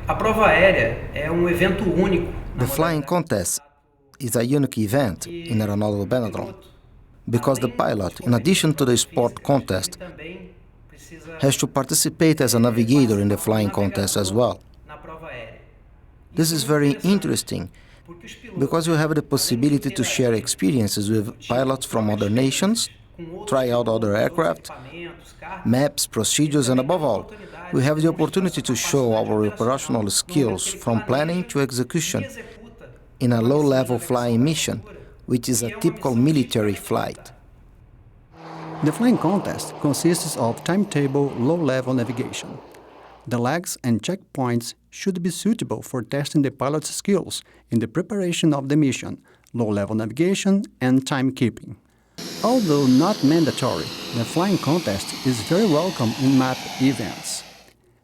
A prova aérea é evento único The flying contest is a unique event in aeronautical velodrome because the pilot, in addition to the sport contest, has to participate as a navigator in the flying contest as well. This is very interesting because you have the possibility to share experiences with pilots from other nations, try out other aircraft, maps, procedures, and above all, we have the opportunity to show our operational skills from planning to execution in a low-level flying mission, which is a typical military flight. The flying contest consists of timetable low-level navigation. The legs and checkpoints should be suitable for testing the pilot's skills in the preparation of the mission, low-level navigation, and timekeeping. Although not mandatory, the flying contest is very welcome in map events.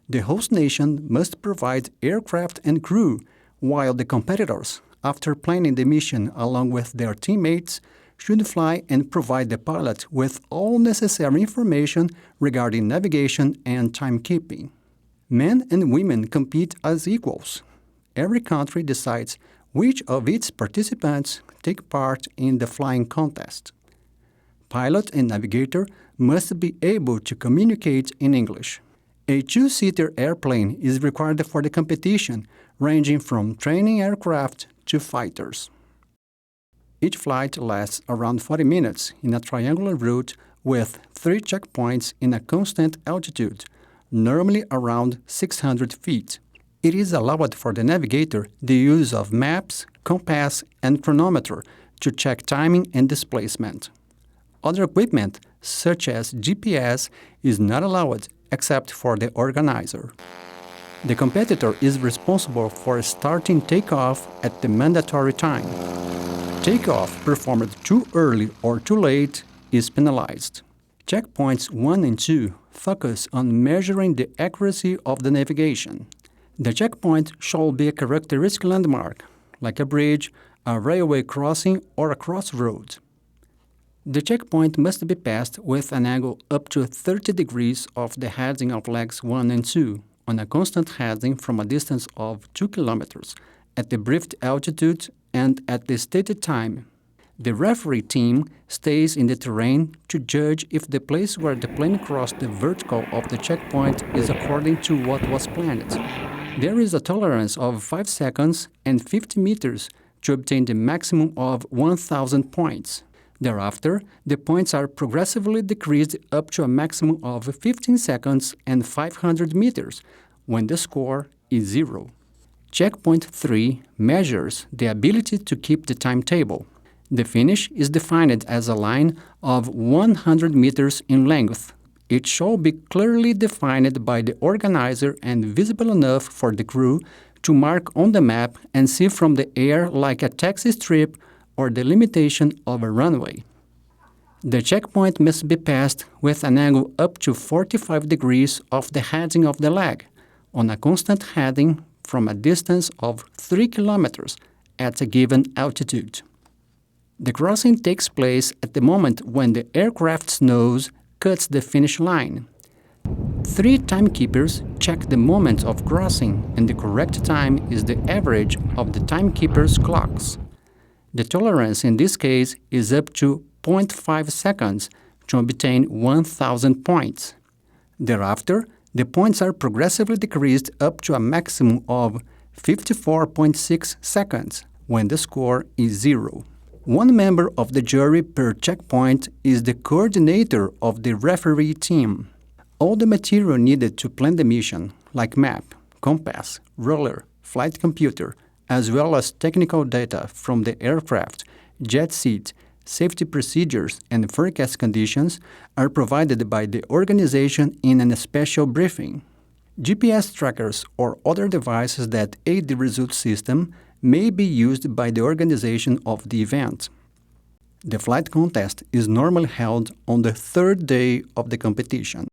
The host nation must provide aircraft and crew, while the competitors, after planning the mission along with their teammates, should fly and provide the pilot with all necessary information regarding navigation and timekeeping. Men and women compete as equals. Every country decides which of its participants take part in the flying contest. Pilot and navigator must be able to communicate in English. A two-seater airplane is required for the competition, ranging from training aircraft to fighters. Each flight lasts around 40 minutes in a triangular route with 3 checkpoints in a constant altitude, normally around 600 feet. It is allowed for the navigator the use of maps, compass, and chronometer to check timing and displacement. Other equipment, such as GPS, is not allowed except for the organizer. The competitor is responsible for starting takeoff at the mandatory time. Takeoff performed too early or too late is penalized. Checkpoints 1 and 2 focus on measuring the accuracy of the navigation. The checkpoint shall be a characteristic landmark, like a bridge, a railway crossing, or a crossroad. The checkpoint must be passed with an angle up to 30 degrees of the heading of legs 1 and 2, on a constant heading from a distance of 2 kilometers, at the briefed altitude and at the stated time. The referee team stays in the terrain to judge if the place where the plane crossed the vertical of the checkpoint is according to what was planned. There is a tolerance of 5 seconds and 50 meters to obtain the maximum of 1,000 points. Thereafter, the points are progressively decreased up to a maximum of 15 seconds and 500 meters, when the score is 0. Checkpoint 3 measures the ability to keep the timetable. The finish is defined as a line of 100 meters in length. It shall be clearly defined by the organizer and visible enough for the crew to mark on the map and see from the air like a taxi strip or the limitation of a runway. The checkpoint must be passed with an angle up to 45 degrees of the heading of the leg, on a constant heading from a distance of 3 kilometers at a given altitude. The crossing takes place at the moment when the aircraft's nose cuts the finish line. 3 timekeepers check the moment of crossing, and the correct time is the average of the timekeepers' clocks. The tolerance in this case is up to 0.5 seconds to obtain 1,000 points. Thereafter, the points are progressively decreased up to a maximum of 54.6 seconds, when the score is 0. One member of the jury per checkpoint is the coordinator of the referee team. All the material needed to plan the mission, like map, compass, ruler, flight computer, as well as technical data from the aircraft, jet seat, safety procedures, and forecast conditions, are provided by the organization in a special briefing. GPS trackers or other devices that aid the result system may be used by the organization of the event. The flight contest is normally held on the 3rd day of the competition.